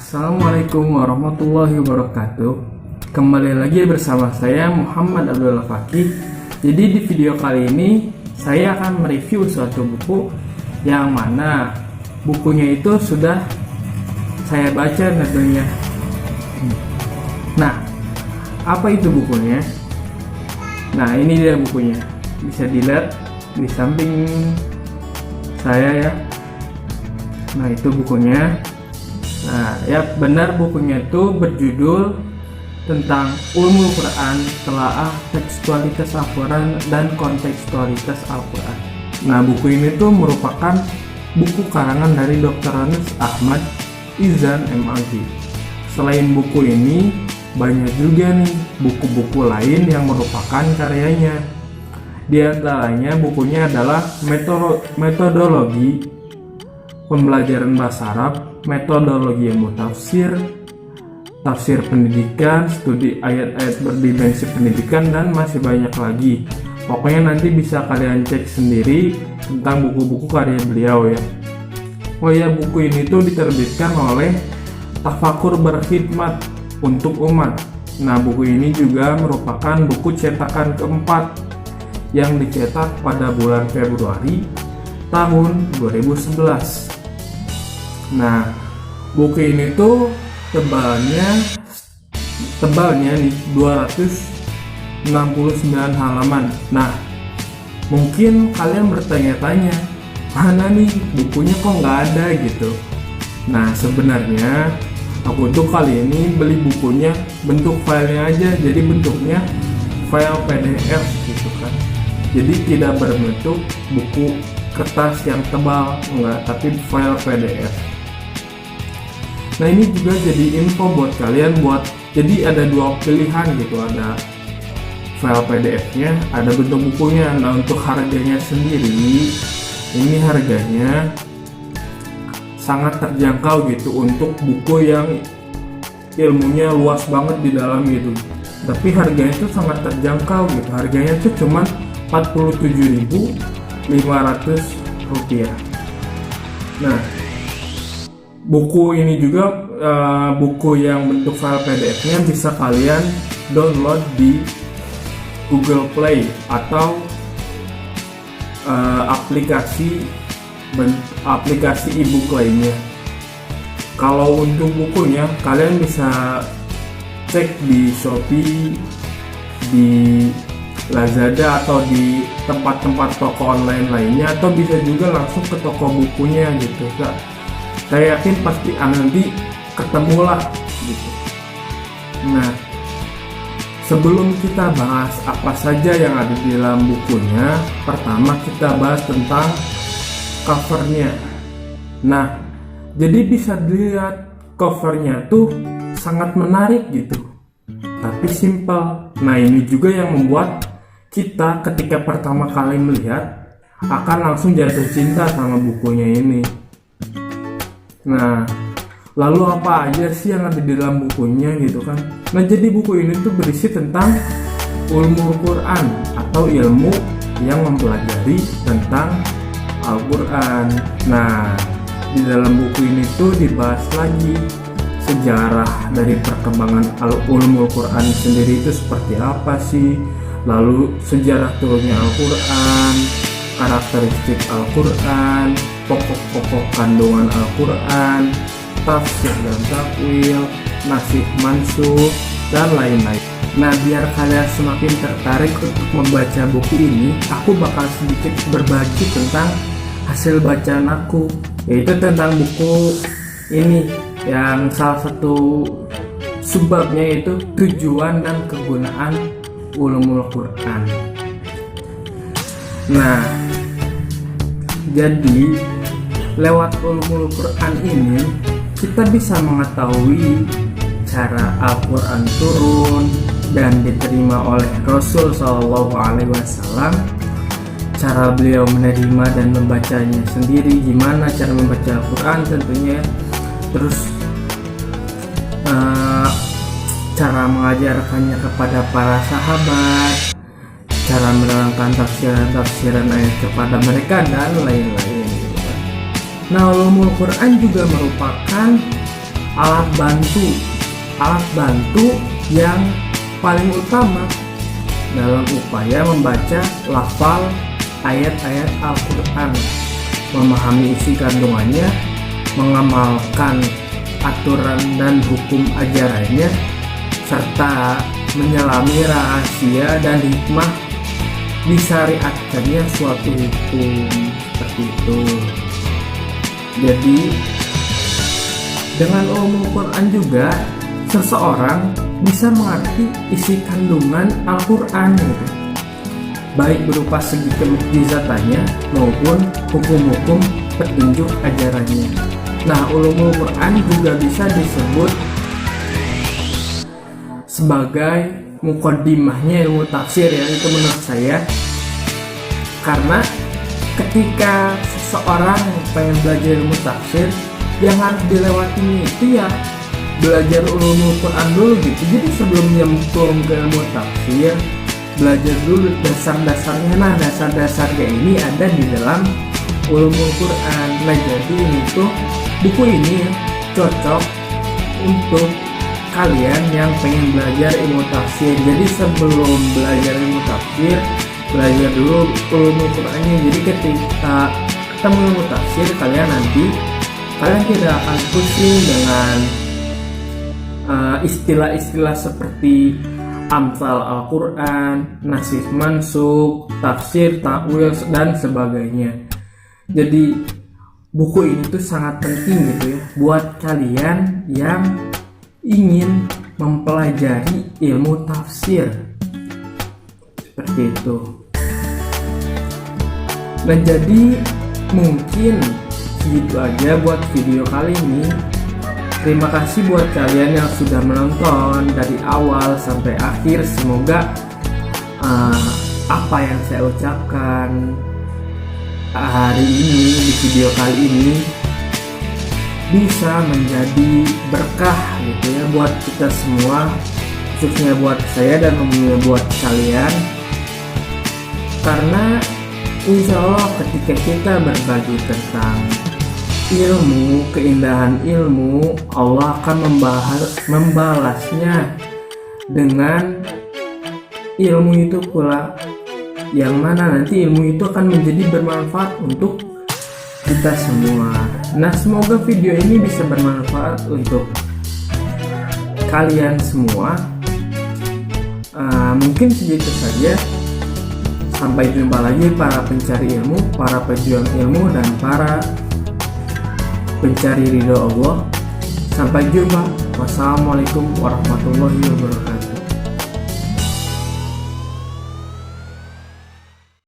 Assalamualaikum warahmatullahi wabarakatuh. Kembali lagi bersama saya Muhammad Abdullah Fakih. Jadi di video kali ini saya akan mereview suatu buku yang mana bukunya itu sudah saya baca tentunya. Nah, apa itu bukunya? Nah, ini dia bukunya. Bisa dilihat di samping saya ya. Nah, itu bukunya. Nah, ya benar, bukunya itu berjudul tentang Ulumul Quran, Telaah Tekstualitas Al-Quran dan Kontekstualitas Al-Quran. Nah, buku ini tuh merupakan buku karangan dari Dr. Anas Ahmad Izan MAG. Selain buku ini, banyak juga nih buku-buku lain yang merupakan karyanya. Di antaranya bukunya adalah Metodologi Pembelajaran Bahasa Arab, Metodologi Ilmu Tafsir, Tafsir Pendidikan, Studi Ayat-Ayat Berdimensi Pendidikan, dan masih banyak lagi. Pokoknya nanti bisa kalian cek sendiri tentang buku-buku karya beliau ya. Oh ya, buku ini tuh diterbitkan oleh Tafakur Berkhidmat untuk Umat. Nah, buku ini juga merupakan buku cetakan keempat yang dicetak pada bulan Februari tahun 2011. Nah, buku ini tuh tebalnya nih 269 halaman. Nah, mungkin kalian bertanya-tanya, mana nih bukunya kok nggak ada gitu. Nah, sebenarnya aku tuh kali ini beli bukunya bentuk filenya aja, jadi bentuknya file PDF gitu kan. Jadi tidak berbentuk buku kertas yang tebal, enggak, tapi file PDF. Nah, ini juga jadi info buat kalian, jadi ada dua pilihan gitu, ada file PDF-nya, ada bentuk bukunya. Nah, untuk harganya sendiri, ini harganya sangat terjangkau gitu untuk buku yang ilmunya luas banget di dalam gitu. Tapi harganya itu sangat terjangkau gitu, harganya itu cuma Rp47.500. Nah, buku ini juga buku yang bentuk file PDF-nya bisa kalian download di Google Play atau aplikasi e-book lainnya. Kalau untuk bukunya kalian bisa cek di Shopee, di Lazada, atau di tempat-tempat toko online lainnya, atau bisa juga langsung ke toko bukunya gitu. Saya yakin pasti nanti ketemulah gitu. Nah, sebelum kita bahas apa saja yang ada di dalam bukunya, pertama kita bahas tentang covernya. Nah, jadi bisa dilihat covernya tuh sangat menarik gitu, tapi simple. Nah, ini juga yang membuat kita ketika pertama kali melihat akan langsung jatuh cinta sama bukunya ini. Nah, lalu apa aja sih yang ada di dalam bukunya gitu kan? Nah, jadi buku ini tuh berisi tentang Ulumul Quran atau ilmu yang mempelajari tentang Al-Quran. Nah, di dalam buku ini tuh dibahas lagi sejarah dari perkembangan Ulumul Quran sendiri itu seperti apa sih, lalu sejarah turunnya Al-Quran, karakteristik Al-Quran, pokok-pokok kandungan Al-Quran, tafsir dan takwil, nasikh mansukh, dan lain-lain. Nah, biar kalian semakin tertarik untuk membaca buku ini, aku bakal sedikit berbagi tentang hasil bacaan aku, yaitu tentang buku ini yang salah satu subbabnya yaitu tujuan dan kegunaan Ulumul Quran. Nah, jadi lewat Ulumul Quran ini kita bisa mengetahui cara Al-Quran turun dan diterima oleh Rasul SAW, cara beliau menerima dan membacanya sendiri, gimana cara membaca Al-Quran tentunya, terus cara mengajarkannya kepada para sahabat, cara menerangkan tafsiran ayat kepada mereka, dan lain-lain. Nah, Ulumul Quran juga merupakan alat bantu yang paling utama dalam upaya membaca lafal ayat-ayat Al-Quran, memahami isi kandungannya, mengamalkan aturan dan hukum ajarannya, serta menyelami rahasia dan hikmah disyariatkannya suatu hukum, seperti itu. Jadi dengan ulumul Quran juga seseorang bisa mengerti isi kandungan Al-Quran gitu, baik berupa segi kemukjizatannya maupun hukum-hukum petunjuk ajarannya. Nah, ulumul Quran juga bisa disebut sebagai muqaddimahnya ilmu tafsir ya, itu menurut saya. Karena ketika seseorang pengen belajar ilmu tafsir, yang harus dilewatinya itu ya belajar ulumul Quran dulu gitu. Jadi sebelum nyemplung ke ilmu tafsir, belajar dulu dasar-dasarnya. Nah, dasar-dasarnya ini ada di dalam ulumul Quran. Nah, jadi ini tuh buku ini cocok untuk kalian yang pengen belajar ilmu tafsir. Jadi sebelum belajar ilmu tafsir, belajar dulu ulumul Qurannya. Jadi ketika ketemu ilmu tafsir, kalian tidak akan pusing dengan istilah-istilah seperti amsal Al-Quran, nasih mansukh, tafsir, takwil, dan sebagainya. Jadi buku ini tuh sangat penting gitu ya buat kalian yang ingin mempelajari ilmu tafsir, seperti itu. Dan jadi mungkin segitu aja buat video kali ini. Terima kasih buat kalian yang sudah menonton dari awal sampai akhir. Semoga apa yang saya ucapkan hari ini di video kali ini bisa menjadi berkah gitu ya buat kita semua, khususnya buat saya dan umumnya buat kalian. Karena insya Allah ketika kita berbagi tentang ilmu, keindahan ilmu, Allah akan membalasnya dengan ilmu itu pula, yang mana nanti ilmu itu akan menjadi bermanfaat untuk kita semua. Nah, semoga video ini bisa bermanfaat untuk kalian semua. Mungkin segitu saja. Sampai jumpa lagi para pencari ilmu, para pejuang ilmu, dan para pencari ridho Allah. Sampai jumpa. Wassalamualaikum warahmatullahi wabarakatuh.